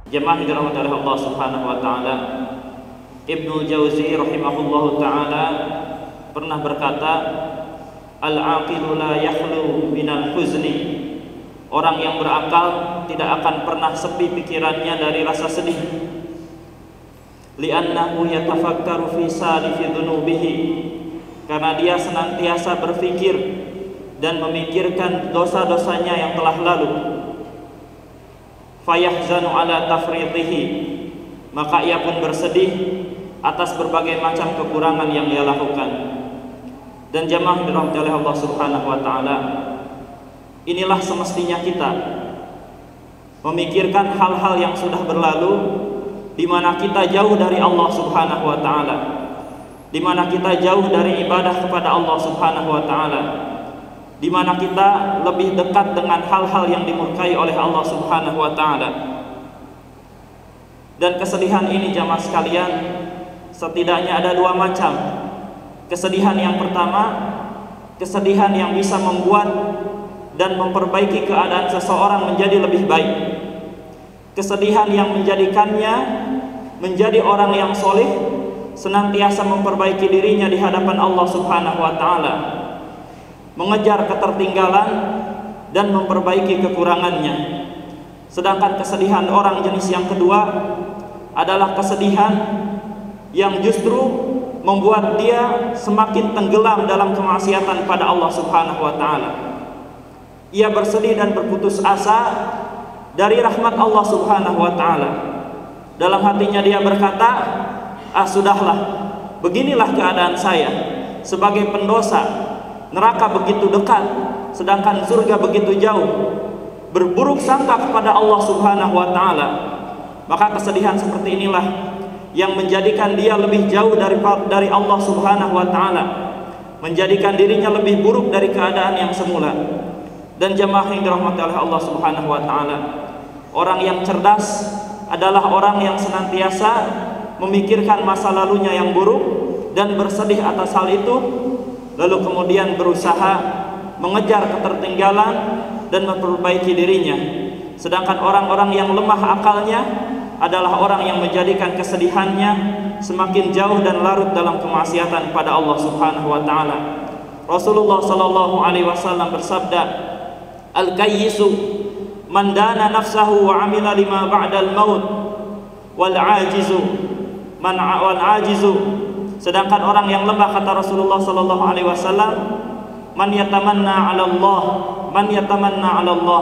Jemaah yang dirahmati oleh Allah Subhanahu wa taala, Ibnu Jauzi rahimahullahu taala pernah berkata, al-aqilu la yakhlu minal huzni. Orang yang berakal tidak akan pernah sepi pikirannya dari rasa sedih. Li'annahu yatafakkaru fi salifi dhunubihi. Karena dia senantiasa berpikir dan memikirkan dosa-dosanya yang telah lalu. Fayahzanu ala tafridihi. Maka ia pun bersedih atas berbagai macam kekurangan yang ia lakukan. Dan jamaah dirahmati oleh Allah Subhanahu wa taala, inilah semestinya kita memikirkan hal-hal yang sudah berlalu, di mana kita jauh dari Allah Subhanahu wa taala, di mana kita jauh dari ibadah kepada Allah Subhanahu wa taala, di mana kita lebih dekat dengan hal-hal yang dimurkai oleh Allah Subhanahu wa taala. Dan kesedihan ini jamaah sekalian, setidaknya ada dua macam. Kesedihan yang pertama, kesedihan yang bisa membuat dan memperbaiki keadaan seseorang menjadi lebih baik. Kesedihan yang menjadikannya menjadi orang yang soleh, senantiasa memperbaiki dirinya di hadapan Allah Subhanahu wa taala, mengejar ketertinggalan dan memperbaiki kekurangannya. Sedangkan kesedihan orang jenis yang kedua adalah kesedihan yang justru membuat dia semakin tenggelam dalam kemaksiatan pada Allah Subhanahu wa taala. Ia bersedih dan berputus asa dari rahmat Allah Subhanahu wa taala. Dalam hatinya dia berkata, sudahlah, beginilah keadaan saya sebagai pendosa. Neraka begitu dekat, sedangkan surga begitu jauh. Berburuk sangka kepada Allah Subhanahu wa taala. Maka kesedihan seperti inilah yang menjadikan dia lebih jauh dari Allah Subhanahu wa taala, menjadikan dirinya lebih buruk dari keadaan yang semula. Dan jemaah yang dirahmati oleh Allah Subhanahu wa taala, orang yang cerdas adalah orang yang senantiasa memikirkan masa lalunya yang buruk dan bersedih atas hal itu, lalu kemudian berusaha mengejar ketertinggalan dan memperbaiki dirinya. Sedangkan orang-orang yang lemah akalnya adalah orang yang menjadikan kesedihannya semakin jauh dan larut dalam kemaksiatan pada Allah Subhanahu wa taala. Rasulullah sallallahu alaihi wasallam bersabda, al-kayyisu man dana nafsahu wa amila lima ba'dal maut, wal ajizu sedangkan orang yang lemah, kata Rasulullah sallallahu alaihi wasallam, man yatamanna 'ala Allah.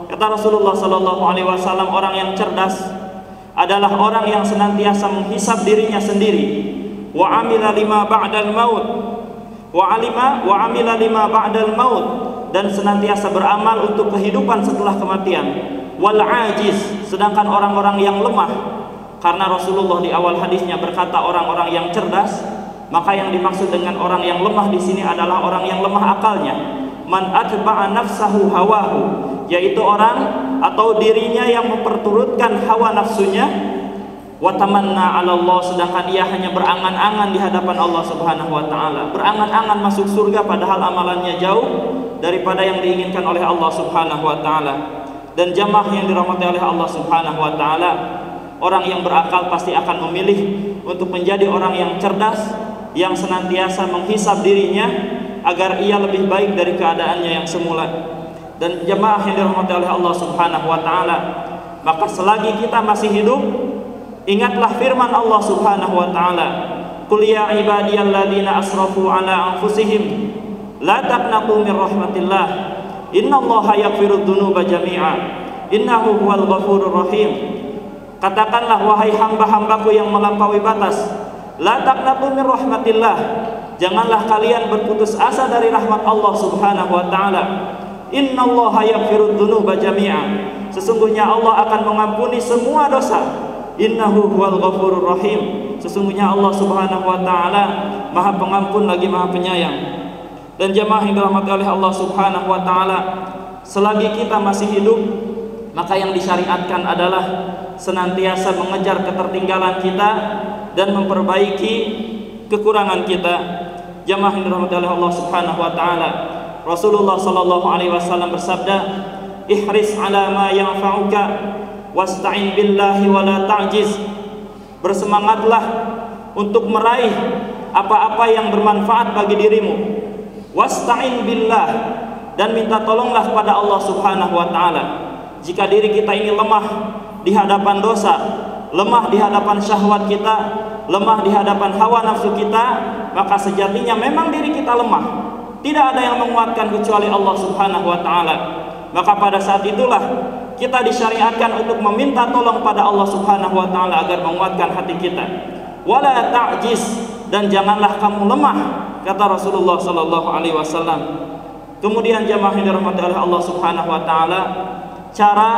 Kata Rasulullah sallallahu alaihi wasallam, orang yang cerdas adalah orang yang senantiasa menghisab dirinya sendiri, wa amila lima ba'dal maut, wa amila lima ba'dal maut, dan senantiasa beramal untuk kehidupan setelah kematian. Wal ajiz, sedangkan orang-orang yang lemah, karena Rasulullah di awal hadisnya berkata orang-orang yang cerdas, maka yang dimaksud dengan orang yang lemah di sini adalah orang yang lemah akalnya. Man atba'a nafsahu hawahu, yaitu orang atau dirinya yang memperturutkan hawa nafsunya, wa tamanna 'ala Allah, sedangkan ia hanya berangan-angan di hadapan Allah Subhanahu wa taala, berangan-angan masuk surga padahal amalannya jauh daripada yang diinginkan oleh Allah Subhanahu wa taala. Dan jamaah yang dirahmati oleh Allah Subhanahu wa taala, orang yang berakal pasti akan memilih untuk menjadi orang yang cerdas, yang senantiasa menghisab dirinya agar ia lebih baik dari keadaannya yang semula. Dan jemaah yang dirahmati oleh Allah Subhanahu wa taala, maka selagi kita masih hidup, ingatlah firman Allah Subhanahu wa taala, qul ya ibadiyalladzina asrafu ala anfusihim la taqnatu min rahmatillah innallaha yaghfirudz dzunuba jami'a innahu huwal ghafurur rahim. Katakanlah, wahai hamba-hambaku yang melampaui batas, la taqnatu min rahmatillah, janganlah kalian berputus asa dari rahmat Allah Subhanahu wa taala. Innallaha yaghfirudz dzunuba jami'a, sesungguhnya Allah akan mengampuni semua dosa. Innahu huwal ghafurur rahim, sesungguhnya Allah Subhanahu wa taala Maha Pengampun lagi Maha Penyayang. Dan jemaah yang dirahmati oleh Allah Subhanahu wa taala, selagi kita masih hidup, maka yang disyariatkan adalah senantiasa mengejar ketertinggalan kita dan memperbaiki kekurangan kita. Jemaah yang dirahmati oleh Allah Subhanahu wa taala, Rasulullah sallallahu alaihi wasallam bersabda, ihris ala ma yanfa'uka wasta'in billahi wala ta'jiz. Bersemangatlah untuk meraih apa-apa yang bermanfaat bagi dirimu. Wasta'in billah, dan minta tolonglah pada Allah Subhanahu wa taala. Jika diri kita ini lemah di hadapan dosa, lemah di hadapan syahwat kita, lemah di hadapan hawa nafsu kita, maka sejatinya memang diri kita lemah. Tidak ada yang menguatkan kecuali Allah Subhanahu wa taala. Maka pada saat itulah kita disyariatkan untuk meminta tolong pada Allah Subhanahu wa taala agar menguatkan hati kita. Wala ta'jiz, dan janganlah kamu lemah, kata Rasulullah sallallahu alaihi wasallam. Kemudian jamaah yang dirahmati oleh Allah Subhanahu wa taala, cara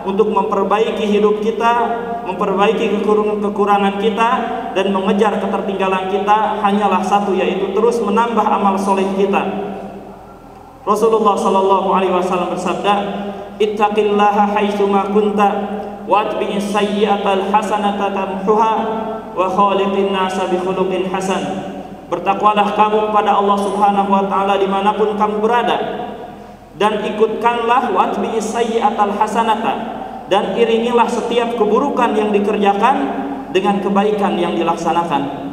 untuk memperbaiki hidup kita, memperbaiki kekurangan kita, dan mengejar ketertinggalan kita hanyalah satu, yaitu terus menambah amal soleh kita. Rasulullah sallallahu alaihi wasallam bersabda, "Ittaqillaha haitsuma kunta wa atbi'is sayyi'atal hasanata tamhuha wa khaliqin nasa bi khuluqin hasan." Bertakwalah kamu kepada Allah Subhanahu wa taala dimanapun kamu berada, dan ikutkanlah watbi'is sayyi'atal hasanata, dan iringilah setiap keburukan yang dikerjakan dengan kebaikan yang dilaksanakan.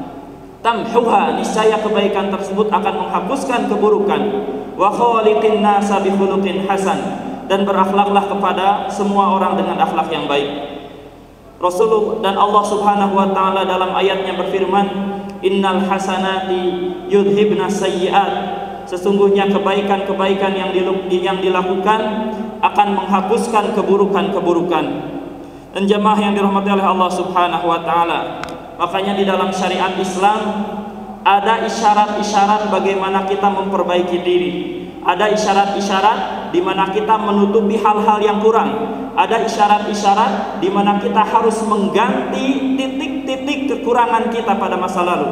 Tamhuha, niscaya kebaikan tersebut akan menghapuskan keburukan. Wa khaliqin nasa bi khuluqin hasan, dan berakhlaklah kepada semua orang dengan akhlak yang baik. Rasulullah dan Allah Subhanahu wa taala dalam ayatnya berfirman, "Innal hasanati yudhibnas sayyi'at." Sesungguhnya kebaikan-kebaikan yang dilakukan akan menghapuskan keburukan-keburukan. Dan jemaah yang dirahmati oleh Allah Subhanahu wa taala, makanya di dalam syariat Islam ada isyarat-isyarat bagaimana kita memperbaiki diri. Ada isyarat-isyarat di mana kita menutupi hal-hal yang kurang. Ada isyarat-isyarat di mana kita harus mengganti titik-titik kekurangan kita pada masa lalu.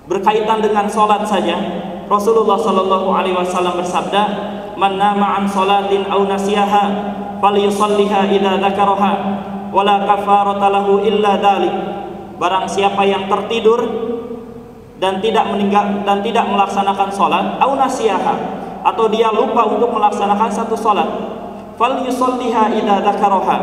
Berkaitan dengan sholat saja, Rasulullah sallallahu alaihi wasallam bersabda, "Man nama an sholatin aw nasiyaha falyusalliha idza dzakaraha wa la kafarata lahu illa dzalik." Barang siapa yang tertidur dan tidak melaksanakan sholat, aw nasiyaha, atau dia lupa untuk melaksanakan satu sholat, falyusalliha idza dzakaraha,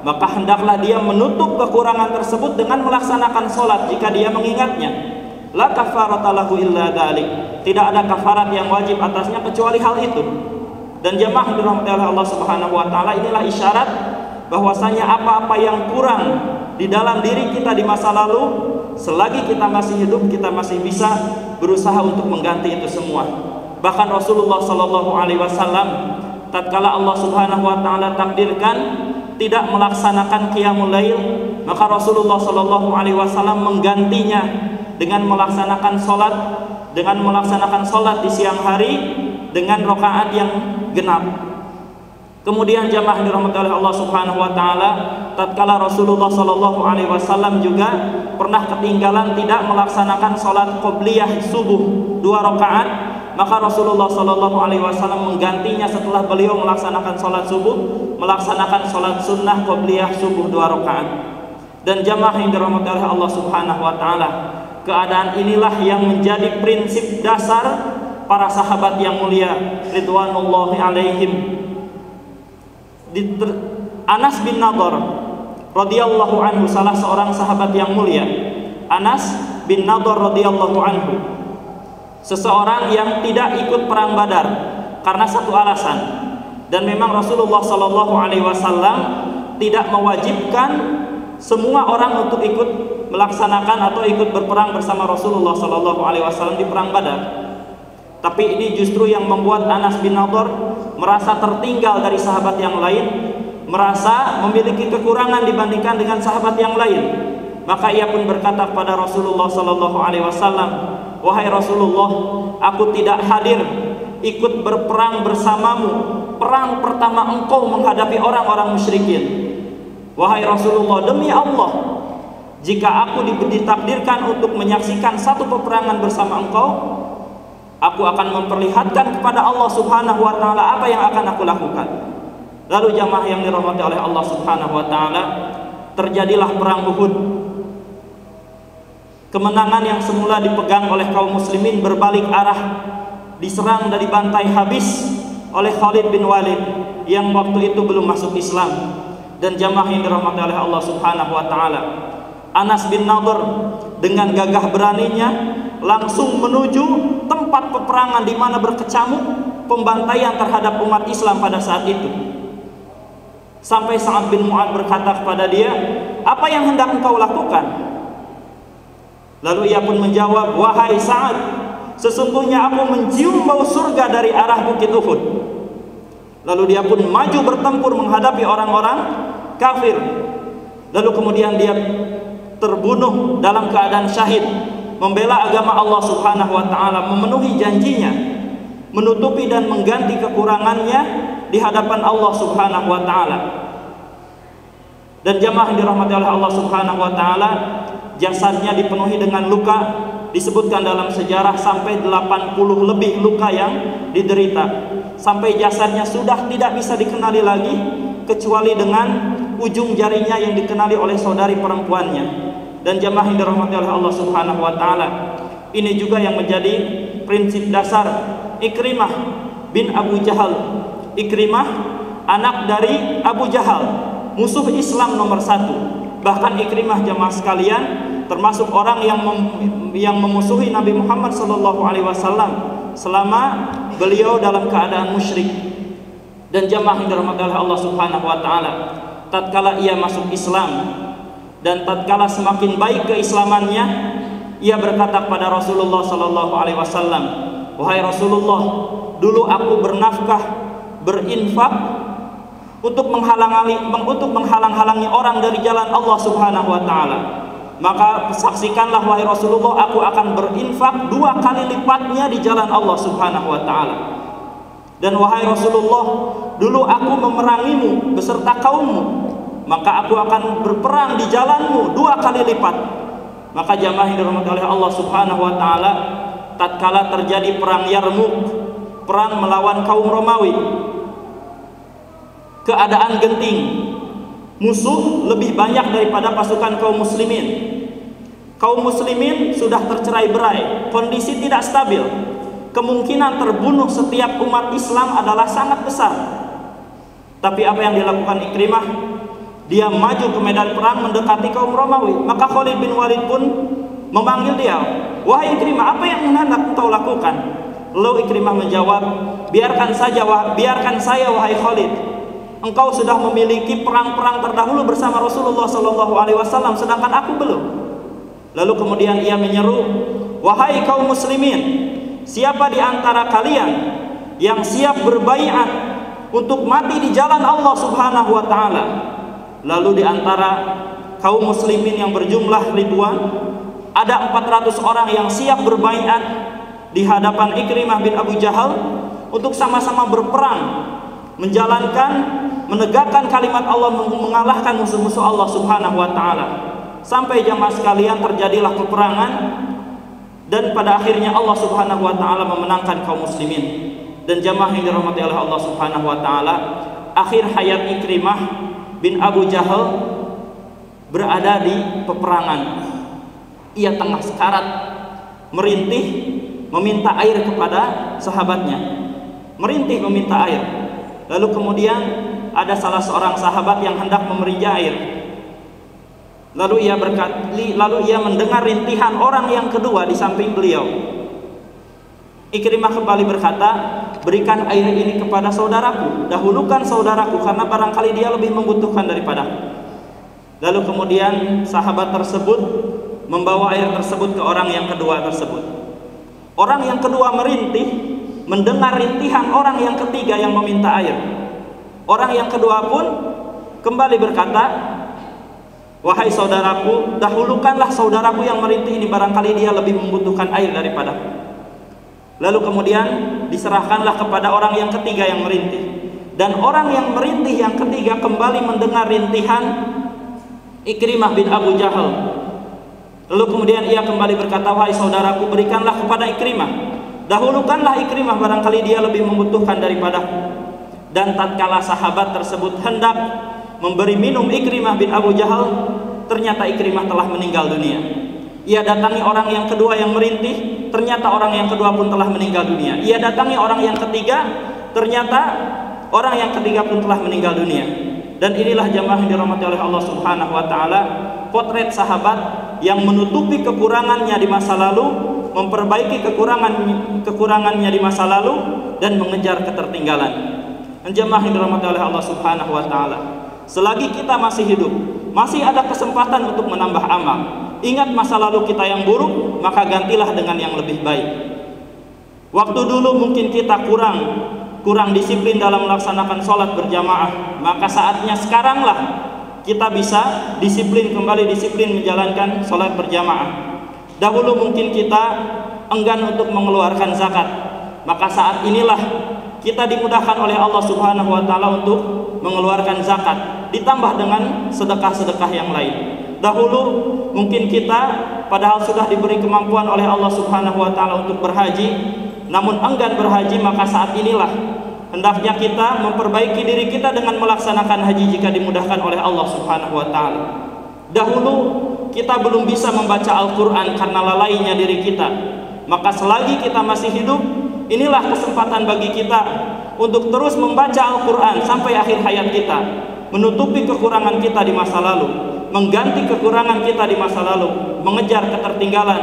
maka hendaklah dia menutup kekurangan tersebut dengan melaksanakan sholat jika dia mengingatnya. La kafarata lahu illa dzalik, tidak ada kafarat yang wajib atasnya kecuali hal itu. Dan jemaah dirahmati oleh Allah Subhanahu wa taala, inilah isyarat bahwasanya apa-apa yang kurang di dalam diri kita di masa lalu, selagi kita masih hidup, kita masih bisa berusaha untuk mengganti itu semua. Bahkan Rasulullah sallallahu alaihi wasallam tatkala Allah Subhanahu wa taala takdirkan tidak melaksanakan qiyamul lail, maka Rasulullah sallallahu alaihi wasallam menggantinya dengan melaksanakan sholat di siang hari dengan rakaat yang genap. Kemudian jamaah dirahmati oleh Allah Subhanahu wa taala, tatkala Rasulullah sallallahu alaihi wasallam juga pernah ketinggalan tidak melaksanakan sholat qobliyah subuh 2 rakaat, maka Rasulullah sallallahu alaihi wasallam menggantinya setelah beliau melaksanakan sholat subuh, melaksanakan sholat sunnah qobliyah subuh 2 rakaat. Dan jamaah yang dirahmati oleh Allah Subhanahu wa taala, keadaan inilah yang menjadi prinsip dasar para sahabat yang mulia ridwanullahi alaihim. Anas bin Nadhr radhiyallahu anhu, salah seorang sahabat yang mulia, Anas bin Nadhr radhiyallahu anhu, seseorang yang tidak ikut perang Badar karena satu alasan. Dan memang Rasulullah sallallahu alaihi wasallam tidak mewajibkan semua orang untuk ikut melaksanakan atau ikut berperang bersama Rasulullah sallallahu alaihi wasallam di perang Badar. Tapi ini justru yang membuat Anas bin Nadhr merasa tertinggal dari sahabat yang lain, merasa memiliki kekurangan dibandingkan dengan sahabat yang lain. Maka ia pun berkata kepada Rasulullah sallallahu alaihi wasallam, "Wahai Rasulullah, aku tidak hadir ikut berperang bersamamu perang pertama engkau menghadapi orang-orang musyrikin. Wahai Rasulullah, demi Allah, jika aku ditakdirkan untuk menyaksikan satu peperangan bersama engkau, aku akan memperlihatkan kepada Allah Subhanahu wa taala apa yang akan aku lakukan." Lalu jamaah yang dirahmati oleh Allah Subhanahu wa taala, terjadilah perang Uhud. Kemenangan yang semula dipegang oleh kaum muslimin berbalik arah, diserang dan dibantai habis oleh Khalid bin Walid yang waktu itu belum masuk Islam. dan jamaah yang dirahmati oleh Allah Subhanahu wa taala, Anas bin Nadhr dengan gagah beraninya langsung menuju tempat peperangan di mana berkecamuk pembantaian terhadap umat Islam pada saat itu. Sampai Sa'ad bin Mu'adz berkata kepada dia, "Apa yang hendak engkau lakukan?" Lalu ia pun menjawab, "Wahai Sa'ad, sesungguhnya aku mencium bau surga dari arah bukit Uhud." Lalu dia pun maju bertempur menghadapi orang-orang kafir. Lalu kemudian dia terbunuh dalam keadaan syahid, membela agama Allah Subhanahu wa taala, memenuhi janjinya, menutupi dan mengganti kekurangannya di hadapan Allah Subhanahu wa taala. Dan jamaah yang dirahmati oleh Allah Subhanahu wa taala, jasadnya dipenuhi dengan luka. Disebutkan dalam sejarah sampai 80 lebih luka yang diderita, sampai jasadnya sudah tidak bisa dikenali lagi kecuali dengan ujung jarinya yang dikenali oleh saudari perempuannya. Dan jamaah yang dirahmati oleh Allah Subhanahu wa taala, ini juga yang menjadi prinsip dasar Ikrimah bin Abu Jahal. Ikrimah anak dari Abu Jahal, musuh Islam nomor 1. Bahkan Ikrimah, jamaah sekalian, termasuk orang yang memusuhi Nabi Muhammad SAW selama beliau dalam keadaan musyrik. Dan jamaah yang dirahmati oleh Allah Subhanahu wa taala, tatkala ia masuk Islam dan tatkala semakin baik keislamannya, ia berkata kepada Rasulullah SAW, "Wahai Rasulullah, dulu aku bernafkah, berinfak untuk menghalang-halangi orang dari jalan Allah Subhanahu wa taala. Maka saksikanlah wahai Rasulullah, aku akan berinfak 2 kali lipatnya di jalan Allah Subhanahu wa taala. Dan wahai Rasulullah, dulu aku memerangimu beserta kaummu, maka aku akan berperang di jalanmu 2 kali lipat." Maka jamaah yang dirahmati oleh Allah Subhanahu wa taala, tatkala terjadi perang Yarmuk, perang melawan kaum Romawi, keadaan genting, musuh lebih banyak daripada pasukan kaum muslimin. Kaum muslimin sudah tercerai-berai, kondisi tidak stabil. Kemungkinan terbunuh setiap umat Islam adalah sangat besar. Tapi apa yang dilakukan Ikrimah? Dia maju ke medan perang mendekati kaum Romawi. Maka Khalid bin Walid pun memanggil dia, "Wahai Ikrimah, apa yang hendak engkau lakukan?" Lalu Ikrimah menjawab, biarkan saya wahai Khalid. Engkau sudah memiliki perang-perang terdahulu bersama Rasulullah SAW, sedangkan aku belum." Lalu kemudian ia menyeru, "Wahai kaum muslimin, siapa di antara kalian yang siap berbaiat untuk mati di jalan Allah Subhanahu wa taala?" Lalu di antara kaum muslimin yang berjumlah ribuan, ada 400 orang yang siap berbaiat di hadapan Ikrimah bin Abu Jahal untuk sama-sama berperang, menegakkan kalimat Allah, mengalahkan musuh-musuh Allah Subhanahu wa taala. Sampai jamaah sekalian terjadilah peperangan, dan pada akhirnya Allah Subhanahu wa taala memenangkan kaum muslimin. Dan jamaah yang dirahmati oleh Allah Subhanahu wa taala, akhir hayat Ikrimah bin Abu Jahal berada di peperangan. Ia tengah sekarat, merintih meminta air kepada sahabatnya, merintih meminta air. Lalu kemudian ada salah seorang sahabat yang hendak memerintah air. Lalu ia mendengar rintihan orang yang kedua di samping beliau. Ikrimah kembali berkata, "Berikan air ini kepada saudaraku, dahulukan saudaraku, karena barangkali dia lebih membutuhkan daripadaku." Lalu kemudian sahabat tersebut membawa air tersebut ke orang yang kedua tersebut. Orang yang kedua merintih, mendengar rintihan orang yang ketiga yang meminta air. Orang yang kedua pun kembali berkata, "Wahai saudaraku, dahulukanlah saudaraku yang merintih ini, barangkali dia lebih membutuhkan air daripadaku." Lalu kemudian diserahkanlah kepada orang yang ketiga yang merintih. Dan orang yang merintih yang ketiga kembali mendengar rintihan Ikrimah bin Abu Jahal. Lalu kemudian ia kembali berkata, "Wahai saudaraku, berikanlah kepada Ikrimah, dahulukanlah Ikrimah, barangkali dia lebih membutuhkan daripadaku." Dan tatkala sahabat tersebut hendak memberi minum Ikrimah bin Abu Jahal, ternyata Ikrimah telah meninggal dunia. Ia datangi orang yang kedua yang merintih, ternyata orang yang kedua pun telah meninggal dunia. Ia datangi orang yang ketiga, ternyata orang yang ketiga pun telah meninggal dunia. Dan inilah jamaah yang dirahmati oleh Allah Subhanahu wa taala, potret sahabat yang menutupi kekurangannya di masa lalu, memperbaiki kekurangannya di masa lalu, dan mengejar ketertinggalan. Jamaah yang dirahmati oleh Allah Subhanahu wa taala, selagi kita masih hidup, masih ada kesempatan untuk menambah amal. Ingat masa lalu kita yang buruk, maka gantilah dengan yang lebih baik. Waktu dulu mungkin kita kurang disiplin dalam melaksanakan sholat berjamaah, maka saatnya sekaranglah kita bisa disiplin menjalankan sholat berjamaah. Dahulu mungkin kita enggan untuk mengeluarkan zakat, maka saat inilah kita dimudahkan oleh Allah Subhanahu wa taala untuk mengeluarkan zakat, ditambah dengan sedekah-sedekah yang lain. Dahulu mungkin kita padahal sudah diberi kemampuan oleh Allah Subhanahu wa taala untuk berhaji, namun enggan berhaji, maka saat inilah hendaknya kita memperbaiki diri kita dengan melaksanakan haji jika dimudahkan oleh Allah Subhanahu wa taala. Dahulu kita belum bisa membaca Al-Qur'an karena lalainya diri kita, maka selagi kita masih hidup, inilah kesempatan bagi kita untuk terus membaca Al-Qur'an sampai akhir hayat kita, menutupi kekurangan kita di masa lalu, mengganti kekurangan kita di masa lalu, mengejar ketertinggalan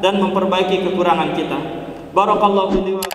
dan memperbaiki kekurangan kita. Barakallahu fiikum.